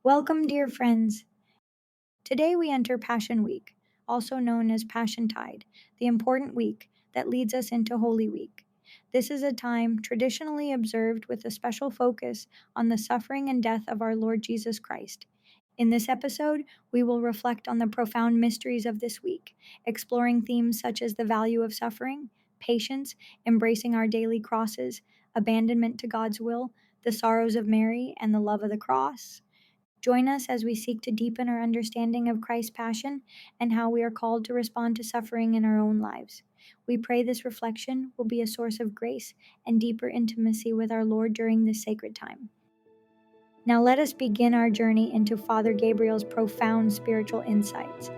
Welcome, dear friends. Today we enter Passion Week, also known as Passiontide, the important week that leads us into Holy Week. This is a time traditionally observed with a special focus on the suffering and death of our Lord Jesus Christ. In this episode, we will reflect on the profound mysteries of this week, exploring themes such as the value of suffering, patience, embracing our daily crosses, abandonment to God's will, the sorrows of Mary, and the love of the cross. Join us as we seek to deepen our understanding of Christ's passion and how we are called to respond to suffering in our own lives. We pray this reflection will be a source of grace and deeper intimacy with our Lord during this sacred time. Now let us begin our journey into Father Gabriel's profound spiritual insights.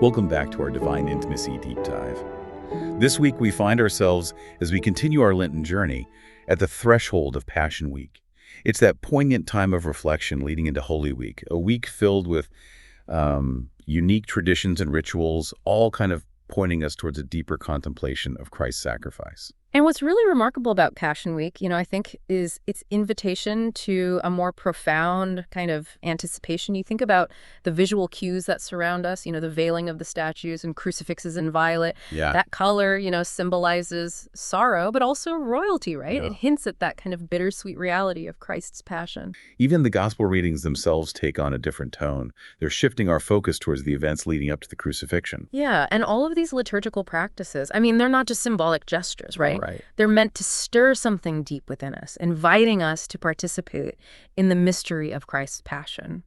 Welcome back to our Divine Intimacy Deep Dive. This week we find ourselves, as we continue our Lenten journey, at the threshold of Passion Week. It's that poignant time of reflection leading into Holy Week, a week filled with unique traditions and rituals, all kind of pointing us towards a deeper contemplation of Christ's sacrifice. And what's really remarkable about Passion Week, I think, is its invitation to a more profound kind of anticipation. You think about the visual cues that surround us, the veiling of the statues and crucifixes in violet. Yeah. That color, symbolizes sorrow, but also royalty, right? Yeah. It hints at that kind of bittersweet reality of Christ's passion. Even the gospel readings themselves take on a different tone. They're shifting our focus towards the events leading up to the crucifixion. Yeah, and all of these liturgical practices, they're not just symbolic gestures, right? Right. They're meant to stir something deep within us, inviting us to participate in the mystery of Christ's passion.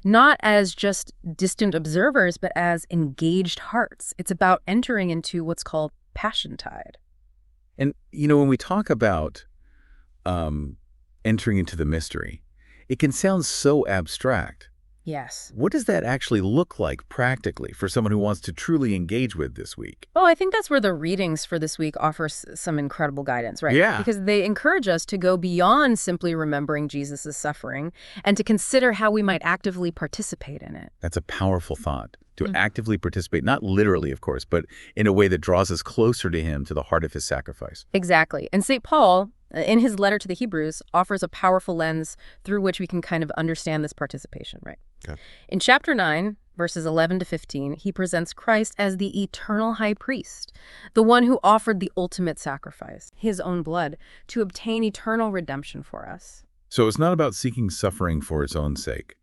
Not as just distant observers, but as engaged hearts. It's about entering into what's called Passiontide. And, when we talk about entering into the mystery, it can sound so abstract. Yes. What does that actually look like practically for someone who wants to truly engage with this week? Well, I think that's where the readings for this week offer some incredible guidance, right? Yeah. Because they encourage us to go beyond simply remembering Jesus' suffering and to consider how we might actively participate in it. That's a powerful thought, to actively participate, not literally, of course, but in a way that draws us closer to him, to the heart of his sacrifice. Exactly. And St. Paul, in his letter to the Hebrews, offers a powerful lens through which we can kind of understand this participation, right? Okay. In chapter 9, verses 11 to 15, he presents Christ as the eternal high priest, the one who offered the ultimate sacrifice, his own blood, to obtain eternal redemption for us. So it's not about seeking suffering for its own sake,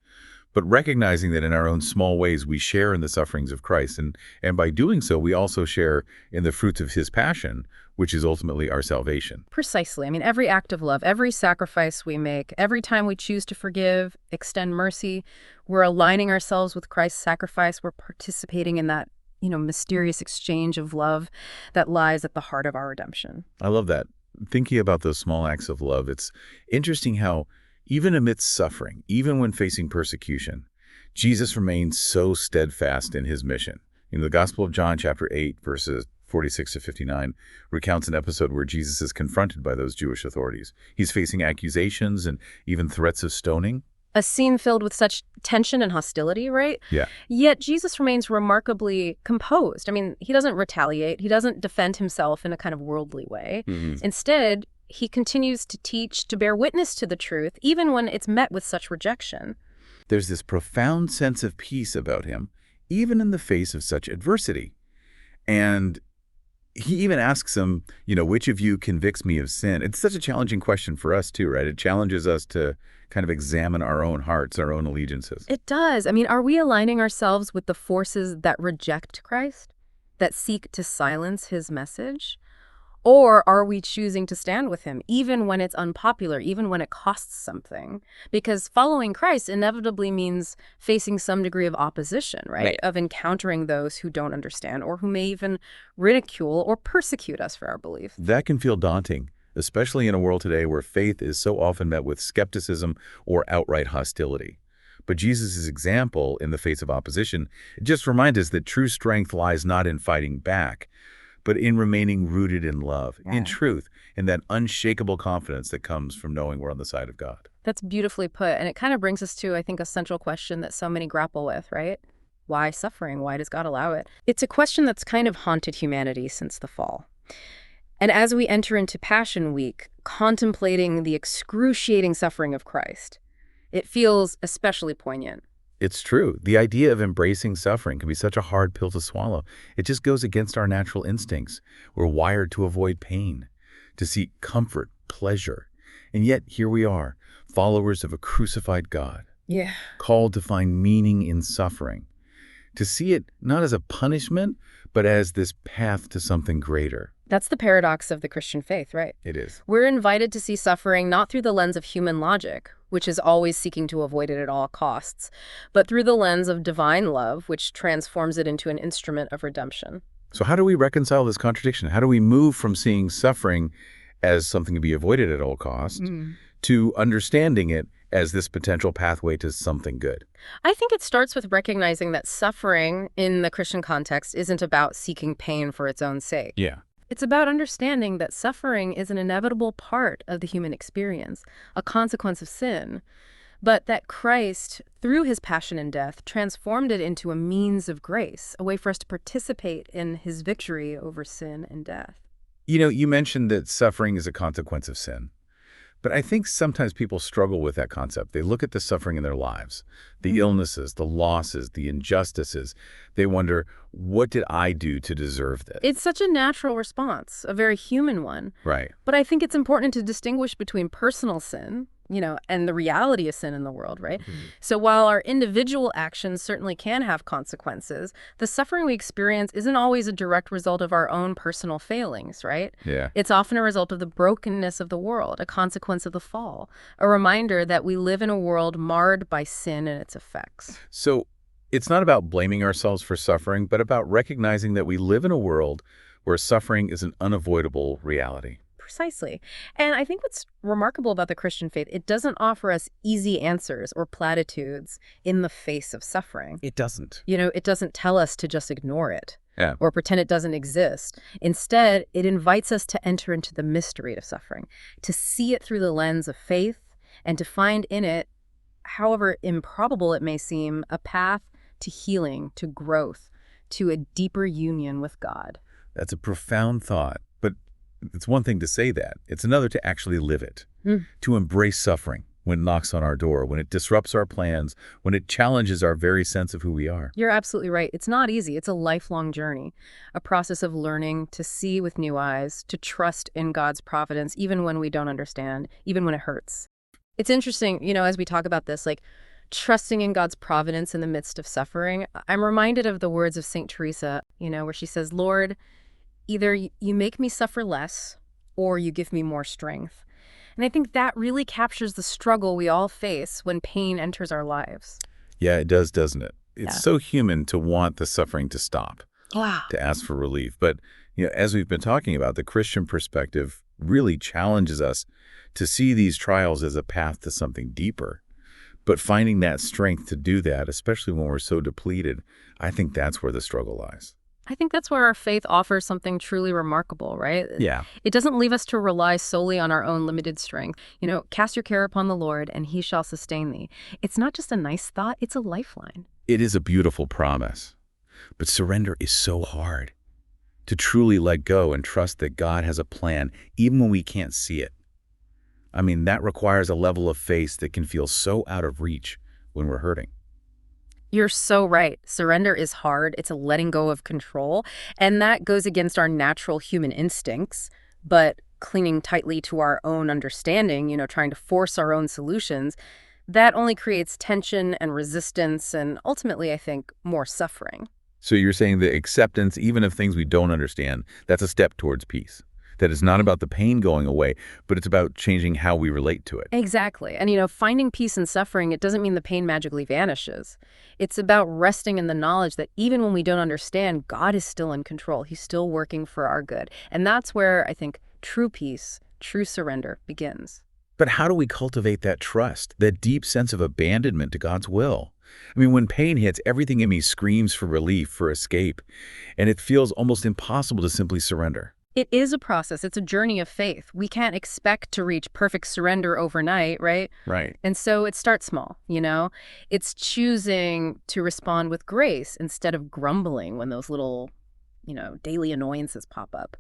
but recognizing that in our own small ways we share in the sufferings of Christ. And by doing so, we also share in the fruits of his passion, which is ultimately our salvation. Precisely. Every act of love, every sacrifice we make, every time we choose to forgive, extend mercy, we're aligning ourselves with Christ's sacrifice. We're participating in that, mysterious exchange of love that lies at the heart of our redemption. I love that. Thinking about those small acts of love, it's interesting how even amidst suffering, even when facing persecution, Jesus remains so steadfast in his mission. The Gospel of John, chapter 8, verses 46 to 59, recounts an episode where Jesus is confronted by those Jewish authorities. He's facing accusations and even threats of stoning. A scene filled with such tension and hostility, right? Yeah. Yet Jesus remains remarkably composed. He doesn't retaliate. He doesn't defend himself in a kind of worldly way. Instead, he continues to teach, to bear witness to the truth, even when it's met with such rejection. There's this profound sense of peace about him, even in the face of such adversity. And he even asks him, which of you convicts me of sin? It's such a challenging question for us too, right? It challenges us to kind of examine our own hearts, our own allegiances. It does. Are we aligning ourselves with the forces that reject Christ, that seek to silence his message? Or are we choosing to stand with him, even when it's unpopular, even when it costs something? Because following Christ inevitably means facing some degree of opposition, right? Of encountering those who don't understand or who may even ridicule or persecute us for our belief. That can feel daunting, especially in a world today where faith is so often met with skepticism or outright hostility. But Jesus' example in the face of opposition just reminds us that true strength lies not in fighting back, but in remaining rooted in love, in truth, in that unshakable confidence that comes from knowing we're on the side of God. That's beautifully put. And it kind of brings us to, I think, a central question that so many grapple with, right? Why suffering? Why does God allow it? It's a question that's kind of haunted humanity since the fall. And as we enter into Passion Week, contemplating the excruciating suffering of Christ, it feels especially poignant. It's true. The idea of embracing suffering can be such a hard pill to swallow. It just goes against our natural instincts. We're wired to avoid pain, to seek comfort, pleasure. And yet here we are, followers of a crucified God, Yeah. called to find meaning in suffering, to see it not as a punishment, but as this path to something greater. That's the paradox of the Christian faith, right? It is. We're invited to see suffering not through the lens of human logic, which is always seeking to avoid it at all costs, but through the lens of divine love, which transforms it into an instrument of redemption. So how do we reconcile this contradiction? How do we move from seeing suffering as something to be avoided at all costs to understanding it as this potential pathway to something good? I think it starts with recognizing that suffering in the Christian context isn't about seeking pain for its own sake. Yeah. It's about understanding that suffering is an inevitable part of the human experience, a consequence of sin, but that Christ, through his passion and death, transformed it into a means of grace, a way for us to participate in his victory over sin and death. You know, you mentioned that suffering is a consequence of sin. But I think sometimes people struggle with that concept. They look at the suffering in their lives, the illnesses, the losses, the injustices. They wonder, what did I do to deserve this? It's such a natural response, a very human one. Right. But I think it's important to distinguish between personal sin, and the reality of sin in the world, right? So while our individual actions certainly can have consequences, the suffering we experience isn't always a direct result of our own personal failings, right? Yeah. It's often a result of the brokenness of the world, a consequence of the fall, a reminder that we live in a world marred by sin and its effects. So it's not about blaming ourselves for suffering, but about recognizing that we live in a world where suffering is an unavoidable reality. Precisely. And I think what's remarkable about the Christian faith, it doesn't offer us easy answers or platitudes in the face of suffering. It doesn't. It doesn't tell us to just ignore it Yeah. or pretend it doesn't exist. Instead, it invites us to enter into the mystery of suffering, to see it through the lens of faith, and to find in it, however improbable it may seem, a path to healing, to growth, to a deeper union with God. That's a profound thought. But it's one thing to say that. It's another to actually live it, to embrace suffering when it knocks on our door, when it disrupts our plans, when it challenges our very sense of who we are. You're absolutely right. It's not easy. It's a lifelong journey, a process of learning to see with new eyes, to trust in God's providence, even when we don't understand, even when it hurts. It's interesting, as we talk about this, like trusting in God's providence in the midst of suffering. I'm reminded of the words of St. Teresa, where she says, Lord, either you make me suffer less or you give me more strength. And I think that really captures the struggle we all face when pain enters our lives. Yeah, it does, doesn't it? It's so human to want the suffering to stop, Wow. to ask for relief. But as we've been talking about, the Christian perspective really challenges us to see these trials as a path to something deeper. But finding that strength to do that, especially when we're so depleted, I think that's where the struggle lies. I think that's where our faith offers something truly remarkable, right? Yeah. It doesn't leave us to rely solely on our own limited strength. Cast your care upon the Lord, and he shall sustain thee. It's not just a nice thought, it's a lifeline. It is a beautiful promise. But surrender is so hard. To truly let go and trust that God has a plan, even when we can't see it. I mean, that requires a level of faith that can feel so out of reach when we're hurting. You're so right. Surrender is hard. It's a letting go of control. And that goes against our natural human instincts, but clinging tightly to our own understanding, trying to force our own solutions, that only creates tension and resistance and ultimately, I think, more suffering. So you're saying that acceptance, even of things we don't understand, that's a step towards peace. That it's not about the pain going away, but it's about changing how we relate to it. Exactly. And, finding peace in suffering, it doesn't mean the pain magically vanishes. It's about resting in the knowledge that even when we don't understand, God is still in control. He's still working for our good. And that's where I think true peace, true surrender begins. But how do we cultivate that trust, that deep sense of abandonment to God's will? I mean, when pain hits, everything in me screams for relief, for escape, and it feels almost impossible to simply surrender. It is a process. It's a journey of faith. We can't expect to reach perfect surrender overnight, right? Right. And so it starts small, It's choosing to respond with grace instead of grumbling when those little, daily annoyances pop up.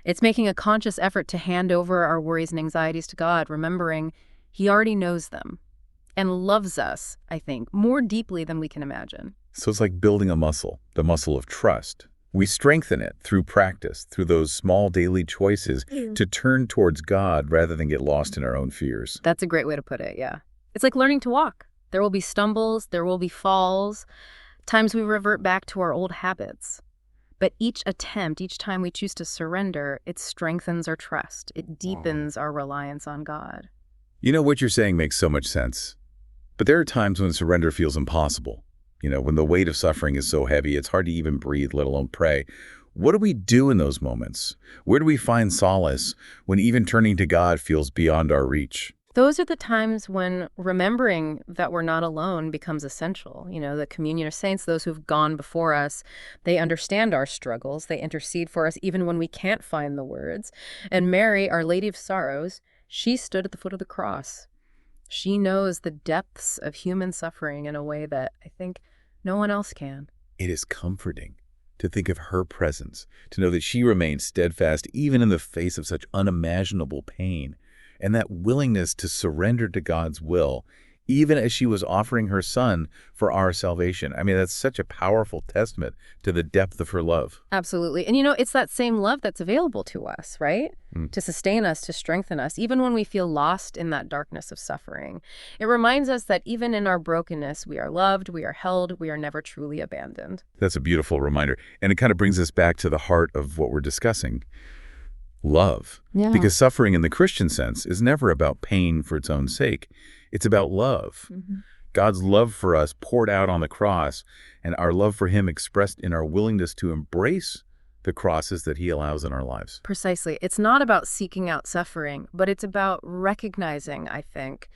It's making a conscious effort to hand over our worries and anxieties to God, remembering He already knows them and loves us, I think, more deeply than we can imagine. So it's like building a muscle, the muscle of trust. We strengthen it through practice, through those small daily choices to turn towards God rather than get lost in our own fears. That's a great way to put it, yeah. It's like learning to walk. There will be stumbles, there will be falls, times we revert back to our old habits. But each attempt, each time we choose to surrender, it strengthens our trust. It deepens our reliance on God. You know, what you're saying makes so much sense. But there are times when surrender feels impossible. When the weight of suffering is so heavy, it's hard to even breathe, let alone pray. What do we do in those moments? Where do we find solace when even turning to God feels beyond our reach? Those are the times when remembering that we're not alone becomes essential. The communion of saints, those who've gone before us, they understand our struggles. They intercede for us even when we can't find the words. And Mary, Our Lady of Sorrows, she stood at the foot of the cross. She knows the depths of human suffering in a way that I think no one else can. It is comforting to think of her presence, to know that she remained steadfast even in the face of such unimaginable pain, and that willingness to surrender to God's will, even as she was offering her son for our salvation. I mean, that's such a powerful testament to the depth of her love. Absolutely. And it's that same love that's available to us, right? To sustain us, to strengthen us, even when we feel lost in that darkness of suffering. It reminds us that even in our brokenness, we are loved, we are held, we are never truly abandoned. That's a beautiful reminder. And it kind of brings us back to the heart of what we're discussing. Love. Yeah. Because suffering in the Christian sense is never about pain for its own sake. It's about love. God's love for us poured out on the cross, and our love for Him expressed in our willingness to embrace the crosses that He allows in our lives. Precisely. It's not about seeking out suffering, but it's about recognizing, I think,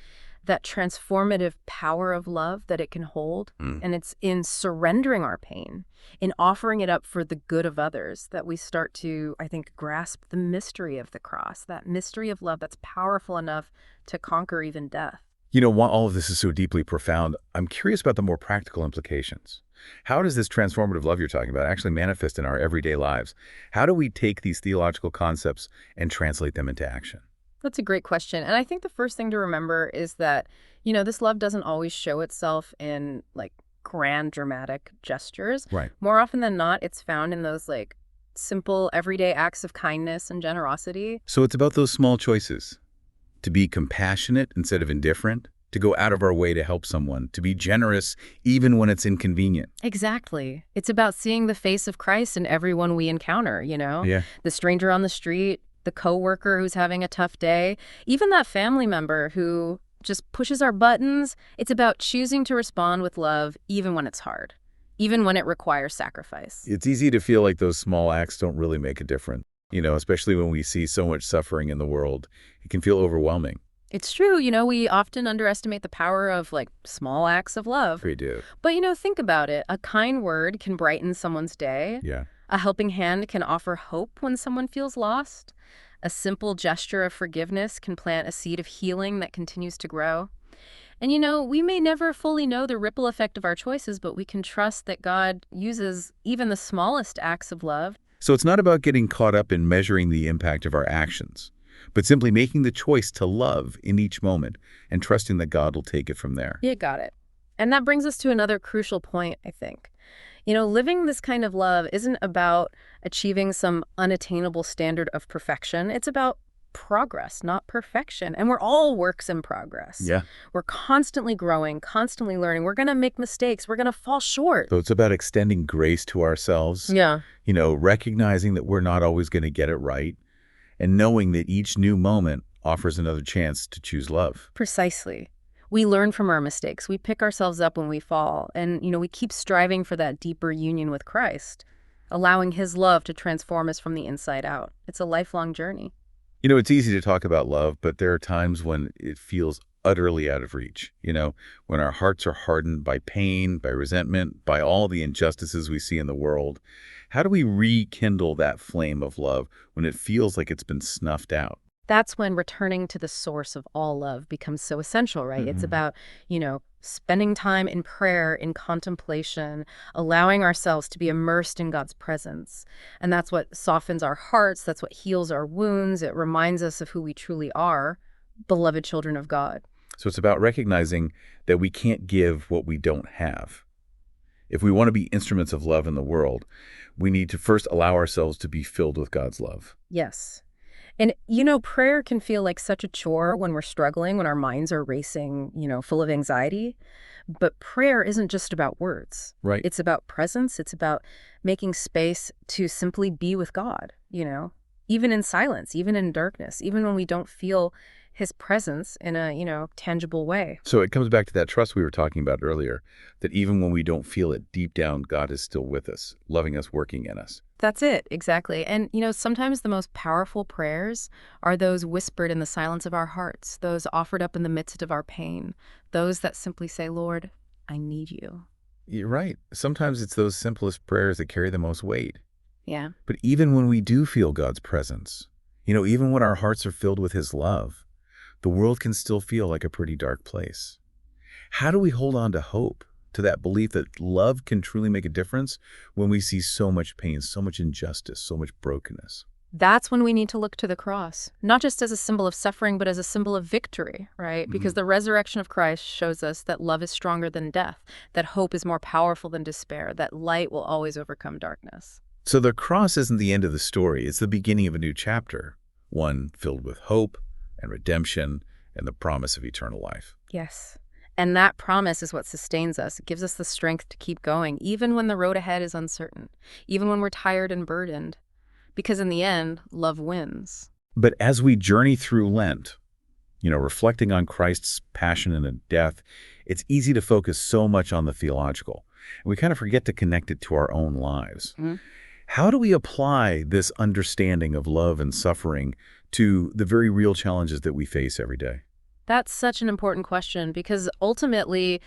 that transformative power of love that it can hold. And it's in surrendering our pain, in offering it up for the good of others, that we start to, I think, grasp the mystery of the cross, that mystery of love that's powerful enough to conquer even death. While all of this is so deeply profound, I'm curious about the more practical implications. How does this transformative love you're talking about actually manifest in our everyday lives? How do we take these theological concepts and translate them into action? That's a great question. And I think the first thing to remember is that, this love doesn't always show itself in grand dramatic gestures. Right. More often than not, it's found in those simple everyday acts of kindness and generosity. So it's about those small choices. To be compassionate instead of indifferent, to go out of our way to help someone, to be generous even when it's inconvenient. Exactly. It's about seeing the face of Christ in everyone we encounter, Yeah. The stranger on the street, the coworker who's having a tough day, even that family member who just pushes our buttons. It's about choosing to respond with love even when it's hard, even when it requires sacrifice. It's easy to feel like those small acts don't really make a difference, especially when we see so much suffering in the world. It can feel overwhelming. It's true. We often underestimate the power of small acts of love. We do. But, think about it. A kind word can brighten someone's day. Yeah. A helping hand can offer hope when someone feels lost. A simple gesture of forgiveness can plant a seed of healing that continues to grow. And we may never fully know the ripple effect of our choices, but we can trust that God uses even the smallest acts of love. So it's not about getting caught up in measuring the impact of our actions, but simply making the choice to love in each moment and trusting that God will take it from there. You got it. And that brings us to another crucial point, I think. Living this kind of love isn't about achieving some unattainable standard of perfection. It's about progress, not perfection. And we're all works in progress. Yeah. We're constantly growing, constantly learning. We're going to make mistakes. We're going to fall short. So it's about extending grace to ourselves. Yeah. Recognizing that we're not always going to get it right, and knowing that each new moment offers another chance to choose love. Precisely. We learn from our mistakes. We pick ourselves up when we fall. And, we keep striving for that deeper union with Christ, allowing His love to transform us from the inside out. It's a lifelong journey. It's easy to talk about love, but there are times when it feels utterly out of reach, when our hearts are hardened by pain, by resentment, by all the injustices we see in the world. How do we rekindle that flame of love when it feels like it's been snuffed out? That's when returning to the source of all love becomes so essential, right? It's about, Spending time in prayer, in contemplation, allowing ourselves to be immersed in God's presence. And that's what softens our hearts. That's what heals our wounds. It reminds us of who we truly are, beloved children of God. So it's about recognizing that we can't give what we don't have. If we want to be instruments of love in the world, we need to first allow ourselves to be filled with God's love. Yes. And, prayer can feel like such a chore when we're struggling, when our minds are racing, full of anxiety. But prayer isn't just about words. Right. It's about presence. It's about making space to simply be with God, even in silence, even in darkness, even when we don't feel his presence in a, tangible way. So it comes back to that trust we were talking about earlier, that even when we don't feel it, deep down, God is still with us, loving us, working in us. That's it, exactly. And, sometimes the most powerful prayers are those whispered in the silence of our hearts, those offered up in the midst of our pain, those that simply say, Lord, I need you. You're right. Sometimes it's those simplest prayers that carry the most weight. Yeah. But even when we do feel God's presence, even when our hearts are filled with his love, the world can still feel like a pretty dark place. How do we hold on to hope, to that belief that love can truly make a difference when we see so much pain, so much injustice, so much brokenness? That's when we need to look to the cross, not just as a symbol of suffering, but as a symbol of victory, right? Because the resurrection of Christ shows us that love is stronger than death, that hope is more powerful than despair, that light will always overcome darkness. So the cross isn't the end of the story. It's the beginning of a new chapter, one filled with hope and redemption and the promise of eternal life. Yes. And that promise is what sustains us. It gives us the strength to keep going, even when the road ahead is uncertain, even when we're tired and burdened. Because in the end, love wins. But as we journey through Lent, reflecting on Christ's passion and death, it's easy to focus so much on the theological. And we kind of forget to connect it to our own lives. How do we apply this understanding of love and suffering to the very real challenges that we face every day? That's such an important question because ultimately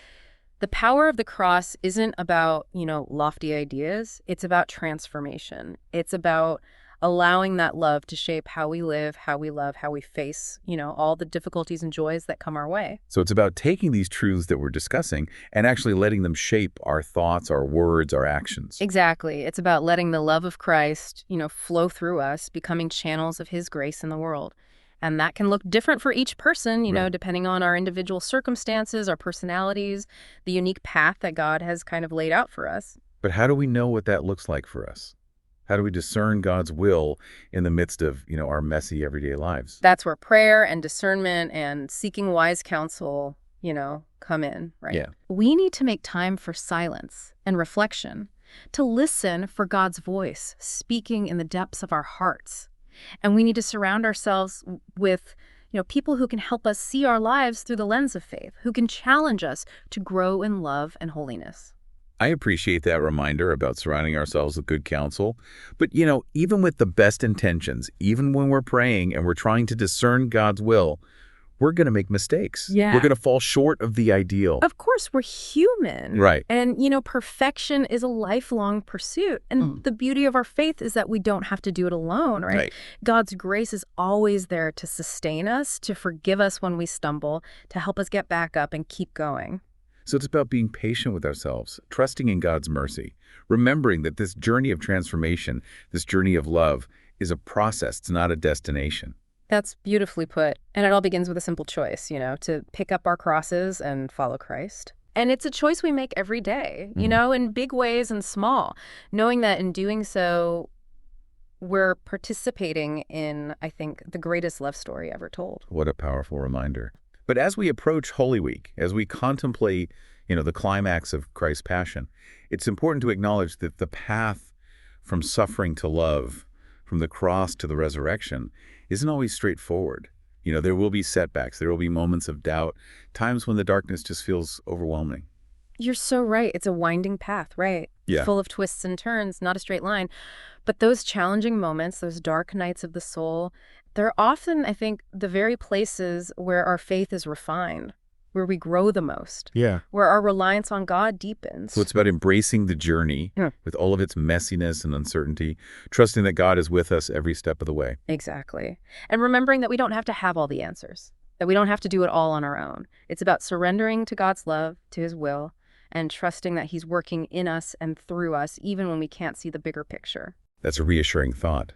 the power of the cross isn't about, lofty ideas. It's about transformation. It's about allowing that love to shape how we live, how we love, how we face, all the difficulties and joys that come our way. So it's about taking these truths that we're discussing and actually letting them shape our thoughts, our words, our actions. Exactly. It's about letting the love of Christ, flow through us, becoming channels of his grace in the world. And that can look different for each person, Right. depending on our individual circumstances, our personalities, the unique path that God has kind of laid out for us. But how do we know what that looks like for us? How do we discern God's will in the midst of, our messy everyday lives? That's where prayer and discernment and seeking wise counsel, come in, right? Yeah. We need to make time for silence and reflection, to listen for God's voice speaking in the depths of our hearts. And we need to surround ourselves with, people who can help us see our lives through the lens of faith, who can challenge us to grow in love and holiness. I appreciate that reminder about surrounding ourselves with good counsel. But, even with the best intentions, even when we're praying and we're trying to discern God's will, we're going to make mistakes. Yeah. We're going to fall short of the ideal. Of course, we're human. Right. And, perfection is a lifelong pursuit. And the beauty of our faith is that we don't have to do it alone, right? God's grace is always there to sustain us, to forgive us when we stumble, to help us get back up and keep going. So it's about being patient with ourselves, trusting in God's mercy, remembering that this journey of transformation, this journey of love, is a process, it's not a destination. That's beautifully put. And it all begins with a simple choice, to pick up our crosses and follow Christ. And it's a choice we make every day, in big ways and small, knowing that in doing so, we're participating in, I think, the greatest love story ever told. What a powerful reminder. But as we approach Holy Week, as we contemplate, the climax of Christ's passion, it's important to acknowledge that the path from suffering to love, from the cross to the resurrection, isn't always straightforward. There will be setbacks, there will be moments of doubt, times when the darkness just feels overwhelming. You're so right. It's a winding path, right? Yeah. Full of twists and turns, not a straight line. But those challenging moments, those dark nights of the soul, they're often, I think, the very places where our faith is refined, where we grow the most, where our reliance on God deepens. So it's about embracing the journey with all of its messiness and uncertainty, trusting that God is with us every step of the way. Exactly. And remembering that we don't have to have all the answers. that we don't have to do it all on our own. It's about surrendering to God's love, to his will, and trusting that he's working in us and through us, even when we can't see the bigger picture. That's a reassuring thought.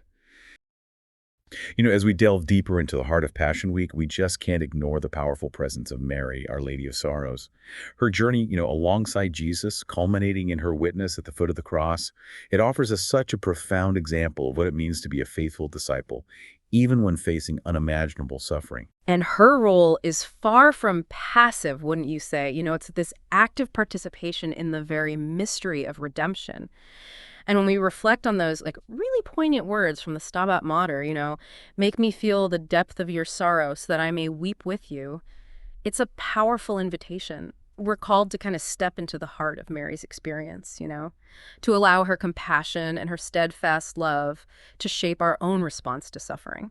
As we delve deeper into the heart of Passion Week, we just can't ignore the powerful presence of Mary, Our Lady of Sorrows. Her journey, alongside Jesus, culminating in her witness at the foot of the cross, it offers us such a profound example of what it means to be a faithful disciple, even when facing unimaginable suffering. And her role is far from passive, wouldn't you say? It's this active participation in the very mystery of redemption. And when we reflect on those really poignant words from the Stabat Mater, make me feel the depth of your sorrow so that I may weep with you, it's a powerful invitation. We're called to kind of step into the heart of Mary's experience, to allow her compassion and her steadfast love to shape our own response to suffering.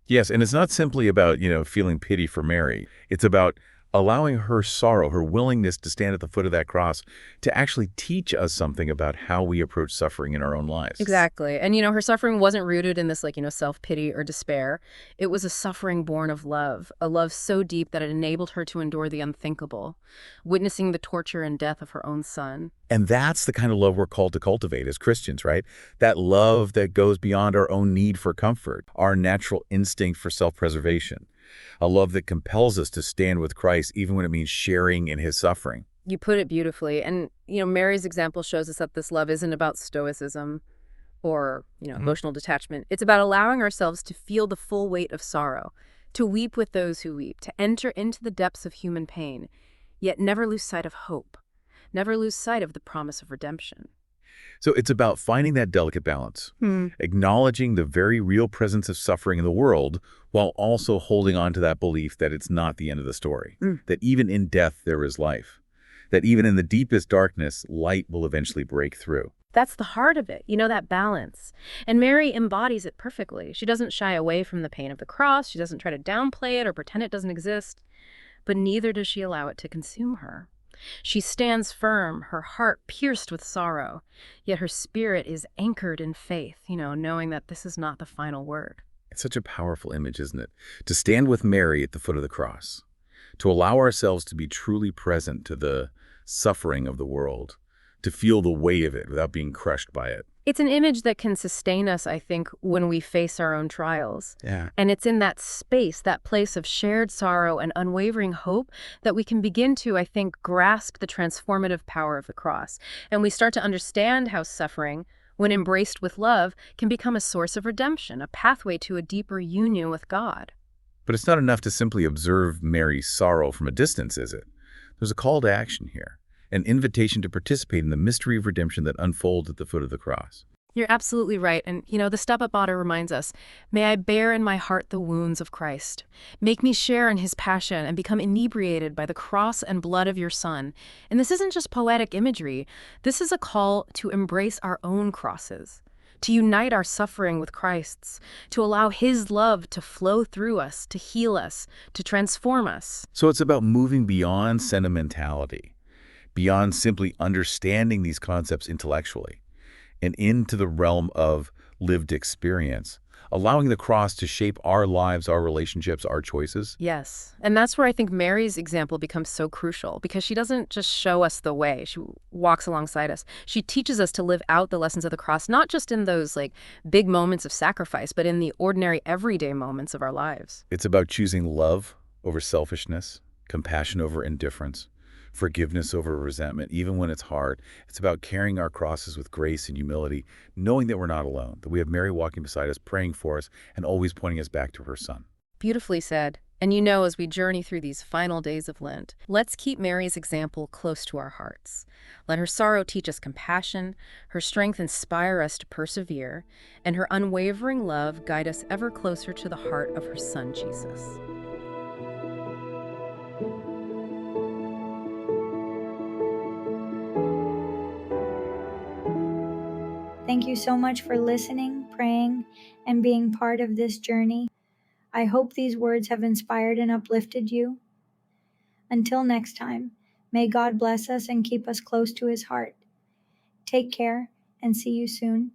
Yes, and it's not simply about, feeling pity for Mary. It's about allowing her sorrow, her willingness to stand at the foot of that cross, to actually teach us something about how we approach suffering in our own lives. Exactly. And, her suffering wasn't rooted in this, self-pity or despair. It was a suffering born of love, a love so deep that it enabled her to endure the unthinkable, witnessing the torture and death of her own son. And that's the kind of love we're called to cultivate as Christians, right? That love that goes beyond our own need for comfort, our natural instinct for self-preservation. A love that compels us to stand with Christ even when it means sharing in his suffering. You put it beautifully. And, Mary's example shows us that this love isn't about stoicism or, emotional detachment. It's about allowing ourselves to feel the full weight of sorrow, to weep with those who weep, to enter into the depths of human pain, yet never lose sight of hope, never lose sight of the promise of redemption. So it's about finding that delicate balance, acknowledging the very real presence of suffering in the world while also holding on to that belief that it's not the end of the story, that even in death there is life, that even in the deepest darkness, light will eventually break through. That's the heart of it, that balance. And Mary embodies it perfectly. She doesn't shy away from the pain of the cross. She doesn't try to downplay it or pretend it doesn't exist, but neither does she allow it to consume her. She stands firm, her heart pierced with sorrow, yet her spirit is anchored in faith, knowing that this is not the final word. It's such a powerful image, isn't it? To stand with Mary at the foot of the cross, to allow ourselves to be truly present to the suffering of the world, to feel the weight of it without being crushed by it. It's an image that can sustain us, I think, when we face our own trials. Yeah. And it's in that space, that place of shared sorrow and unwavering hope, that we can begin to, I think, grasp the transformative power of the cross. And we start to understand how suffering, when embraced with love, can become a source of redemption, a pathway to a deeper union with God. But it's not enough to simply observe Mary's sorrow from a distance, is it? There's a call to action here. An invitation to participate in the mystery of redemption that unfolds at the foot of the cross. You're absolutely right. And, the Stabat Mater reminds us, may I bear in my heart the wounds of Christ. Make me share in his passion and become inebriated by the cross and blood of your Son. And this isn't just poetic imagery. This is a call to embrace our own crosses, to unite our suffering with Christ's, to allow his love to flow through us, to heal us, to transform us. So it's about moving beyond sentimentality, beyond simply understanding these concepts intellectually, and into the realm of lived experience, allowing the cross to shape our lives, our relationships, our choices. Yes. And that's where I think Mary's example becomes so crucial, because she doesn't just show us the way. She walks alongside us. She teaches us to live out the lessons of the cross, not just in those big moments of sacrifice, but in the ordinary, everyday moments of our lives. It's about choosing love over selfishness, compassion over indifference, forgiveness over resentment, even when it's hard. It's about carrying our crosses with grace and humility, knowing that we're not alone, that we have Mary walking beside us, praying for us, and always pointing us back to her Son. Beautifully said. And as we journey through these final days of Lent, let's keep Mary's example close to our hearts. Let her sorrow teach us compassion, her strength inspire us to persevere, and her unwavering love guide us ever closer to the heart of her Son, Jesus. Thank you so much for listening, praying, and being part of this journey. I hope these words have inspired and uplifted you. Until next time, may God bless us and keep us close to his heart. Take care and see you soon.